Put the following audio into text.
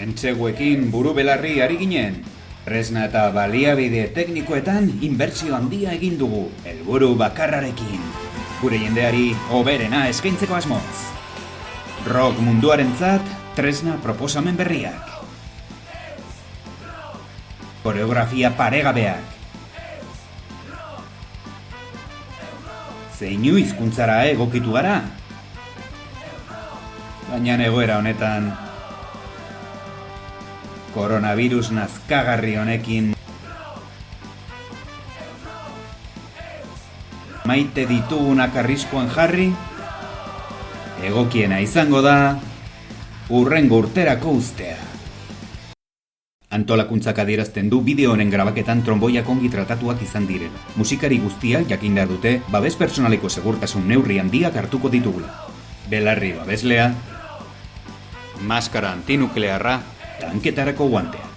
Entseguekin buru belarri ari ginen. Tresna eta baliabide teknikoetan inbertsio handia egin dugu, helburu bakarrarekin. Gure jendeari hoberena eskaintzeko asmoz. Rock munduarentzat tresna proposamen berriak. Koreografia paregabeak. Zeinu hizkuntzara egokitu gara. Baina egoera honetan, koronavirus nazkagarri honekin maite ditugunak arriskuan jarri, egokiena izango da hurrengo urterako uztea. Antolakuntzak adierazten du bideo honen grabaketan tromboiak ongi tratatuak izan direla. Musikari guztiak jakin behar dute, babes pertsonaleko segurtasun neurri handiak hartuko ditugula. Belarri babeslea, maskara antinuklearra, tanketarako guantea.